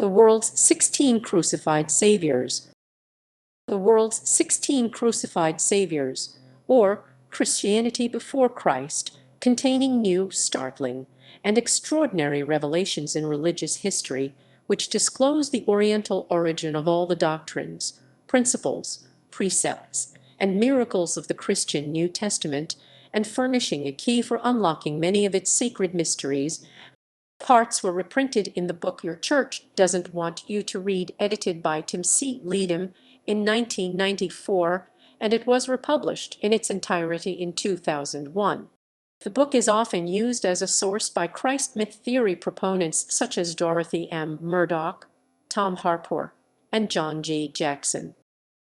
The world's 16 crucified saviours. The world's 16 crucified saviours, or Christianity before Christ, containing new, startling, and extraordinary revelations in religious history, which disclose the Oriental origin of all the doctrines, principles, precepts, and miracles of the Christian New Testament, and furnishing a key for unlocking many of its sacred mysteries. Parts were reprinted in the book Your Church Doesn't Want You to Read, edited by Tim C. Leedom in 1994, and it was republished in its entirety in 2001. The book is often used as a source by Christ myth theory proponents such as Dorothy M. Murdoch, Tom Harpur, and John G. Jackson.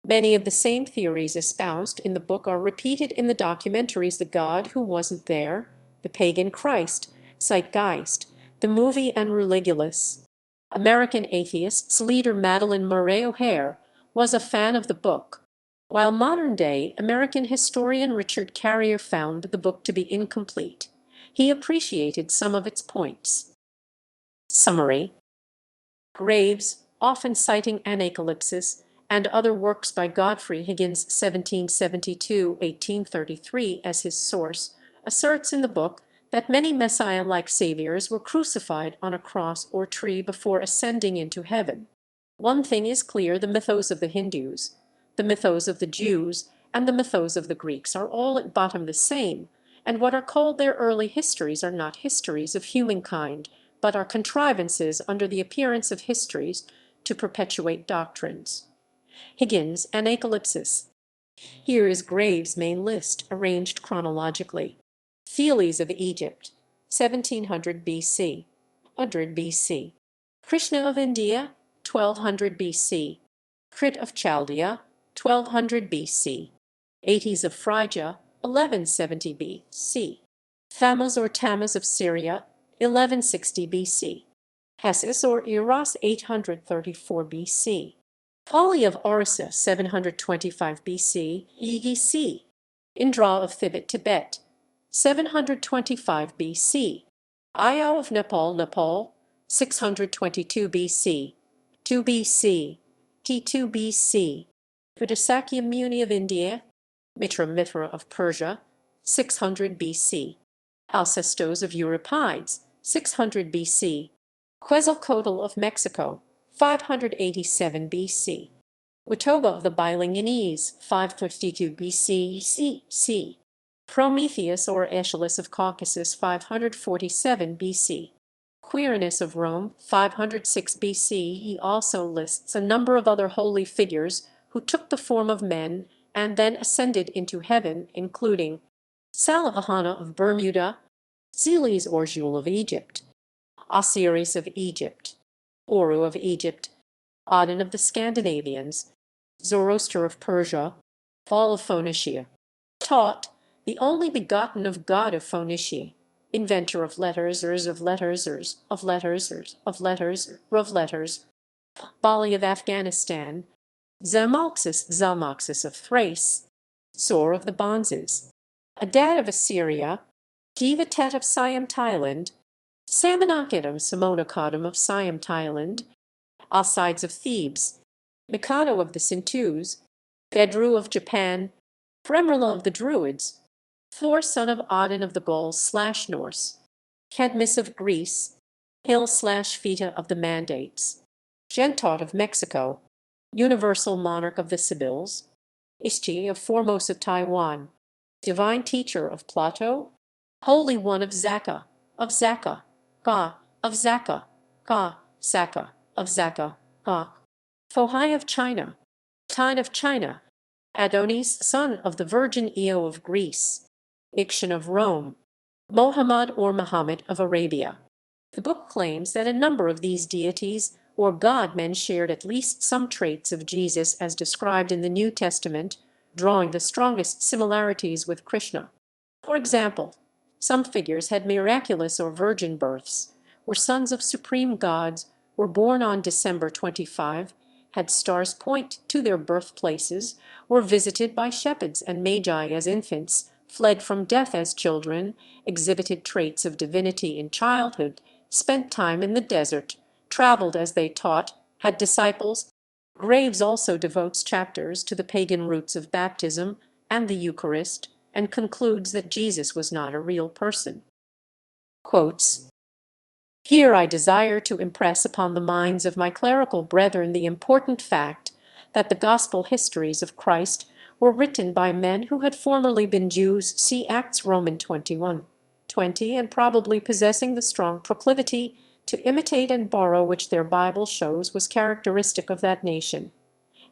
Many of the same theories espoused in the book are repeated in the documentaries The God Who Wasn't There, The Pagan Christ, Zeitgeist, the movie, and Religulous. American atheists leader Madalyn Murray O'Hair was a fan of the book, while modern-day American historian Richard Carrier found the book to be incomplete. He appreciated some of its points. Summary. Graves, often citing Anacalypsis and other works by Godfrey Higgins 1772–1833 as his source, asserts in the book that many Messiah-like saviors were crucified on a cross or tree before ascending into heaven. One thing is clear: the mythos of the Hindus, the mythos of the Jews, and the mythos of the Greeks are all at bottom the same, and what are called their early histories are not histories of humankind, but are contrivances under the appearance of histories to perpetuate doctrines. Higgins, Anacalypsis. Here is Graves' main list, arranged chronologically. Thales of Egypt, 1700 BC, 100 BC. Krishna of India, 1200 BC. Crit of Chaldea, 1200 BC. Deities of Phrygia, 1170 BC. Thammuz or Tammuz of Syria, 1160 BC. Hessus or Eros, 834 BC. Pali of Orissa, 725 BC, EEC. Indra of Tibet, 725 BC. Io of Nepal, 622 BC, 2 BC, T2 BC. Vidasakya Muni of India, Mitra of Persia, 600 BC. Alcestos of Euripides, 600 BC. Quetzalcoatl of Mexico, 587 BC. Witoba of the Bylingonese, 552 BC CC. Prometheus or Aeschylus of Caucasus, 547 BC. Quirinus of Rome, 506 BC. He also lists a number of other holy figures who took the form of men and then ascended into heaven, including Salavahana of Bermuda, Zeles or Jule of Egypt, Osiris of Egypt, Oru of Egypt, Odin of the Scandinavians, Zoroaster of Persia, Paul of Phoenicia, Tot, the only begotten of God of Phoenicia, inventor of letters, Bali of Afghanistan, Zalmoxis of Thrace, Sor of the Bonzes, Adad of Assyria, Divatat of Siam, Thailand, Samanakit of Samonakadam of Siam, Thailand, Alcides of Thebes, Mikado of the Sintus, Bedru of Japan, Fremerla of the Druids, Thor son of Odin of the Gauls/Norse, Cadmus of Greece, Hill/Feta of the Mandates, Gentot of Mexico, Universal Monarch of the Sibils, Ishti of Formosa, Taiwan, Divine Teacher of Plato, Holy One of Zaka, Ga, of Zaka, Ga, Saka, of Zaka, Ga, Fohai of China, Tine of China, Adonis, son of the Virgin Io of Greece, Ikshan of Rome, Mohammad or Muhammad of Arabia. The book claims that a number of these deities or god-men shared at least some traits of Jesus as described in the New Testament, drawing the strongest similarities with Krishna. For example, some figures had miraculous or virgin births, were sons of supreme gods, were born on December 25, had stars point to their birthplaces, were visited by shepherds and magi as infants, fled from death as children, exhibited traits of divinity in childhood, spent time in the desert, traveled as they taught, had disciples. Graves also devotes chapters to the pagan roots of baptism and the Eucharist, and concludes that Jesus was not a real person. Quotes, "Here I desire to impress upon the minds of my clerical brethren the important fact that the gospel histories of Christ were written by men who had formerly been Jews, see Acts Roman 21:20, and probably possessing the strong proclivity to imitate and borrow which their Bible shows was characteristic of that nation,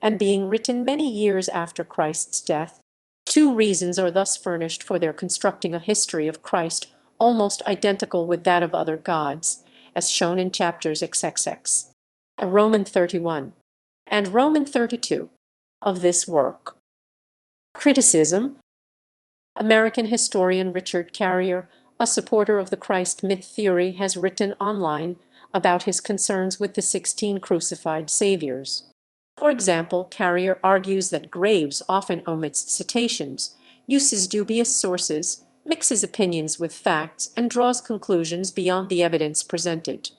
and being written many years after Christ's death. Two reasons are thus furnished for their constructing a history of Christ almost identical with that of other gods, as shown in chapters XXX, Roman 31, and Roman 32 of this work." Criticism. American historian Richard Carrier, a supporter of the Christ myth theory, has written online about his concerns with the 16 crucified saviours. For example, Carrier argues that Graves often omits citations, uses dubious sources, mixes opinions with facts, and draws conclusions beyond the evidence presented.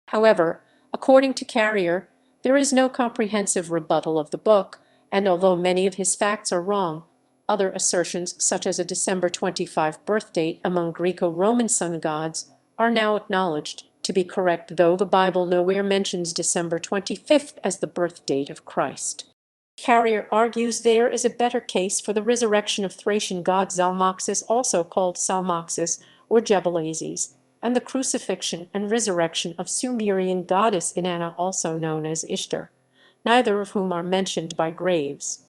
However, according to Carrier, there is no comprehensive rebuttal of the book, and although many of his facts are wrong, other assertions, such as a December 25 birth date among Greco-Roman sun gods, are now acknowledged to be correct, though the Bible nowhere mentions December 25th as the birth date of Christ. Carrier argues there is a better case for the resurrection of Thracian god Zalmoxis, also called Salmoxis or Gebelazes, and the crucifixion and resurrection of Sumerian goddess Inanna, also known as Ishtar, neither of whom are mentioned by Graves.